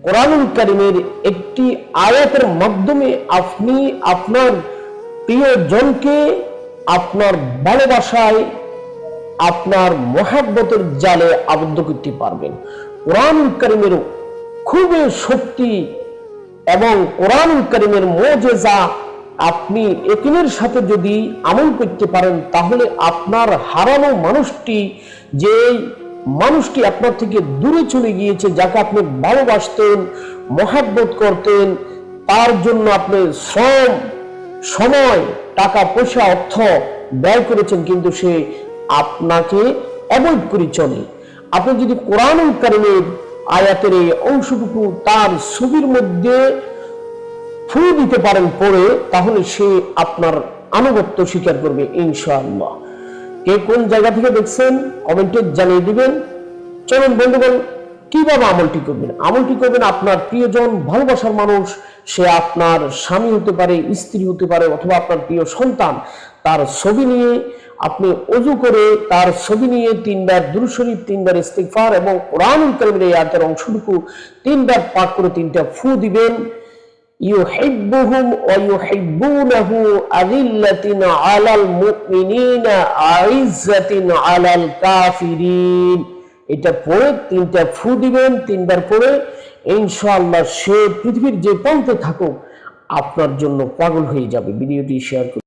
কোরআনুল কারীমের একটি আয়াতের মাধ্যমে আপনি আপনার প্রিয়জনকে আপনার ভালোবাসায়, আপনার মহাব্বতের জালে আবদ্ধ করতে পারবেন। কোরআনুল কারীমের খুবই শক্তি এবং কোরআনুল কারীমের মুজিজা আপনি ইয়াকিনের সাথে যদি আমল করতে পারেন, তাহলে আপনার হারানো মানুষটি, যে মানুষটি আপনার থেকে দূরে চলে গিয়েছে, যাকে আপনি ভালোবাসতেন, মহাব্বত করতেন, তার জন্য আপনি শ্রম, সময়, টাকা পয়সা, অর্থ ব্যয় করেছেন, কিন্তু সে আপনাকে অবৈধ করে চলে। আপনি যদি কোরআনুল কারীমের আয়াতের এই অংশটুকু তার ছবির মধ্যে ফু দিতে পারেন পড়ে, তাহলে সে আপনার আনুগত্য স্বীকার করবে ইনশাআল্লাহ। কে কোন জায়গা থেকে দেখছেন কমেন্টে জানিয়ে দিবেন। চলুন বন্ধুগণ, কিভাবে আমলটি করবেন। আমলটি করবেন আপনার প্রিয়জন, ভালোবাসার মানুষ, সে আপনার স্বামী হতে পারে, স্ত্রী হতে পারে, অথবা আপনার প্রিয় সন্তান। তার ছবি নিয়ে আপনি ওযু করে তার ছবি নিয়ে 3 বার দুরূদ শরীফ, 3 বার ইস্তিগফার এবং কোরআনুল কারীমের এই আয়াতের অংশটুকু 3 বার পাঠ করে 3টা ফু দিবেন। ইউহিব্বুহুম ওয়া ইউহিব্বুনাহু আযিল্লাতিন আলাল মুমিনিনা আইজ্জাতিন আলাল কাফিরিন। এটা পড়ে 3টা ফু দিবেন, 3 বার পড়ে ইনশাআল্লাহ সে পৃথিবীর যে প্রান্তে থাকুক আপনার জন্য পাগল হয়ে যাবে। ভিডিওটি শেয়ার করুন।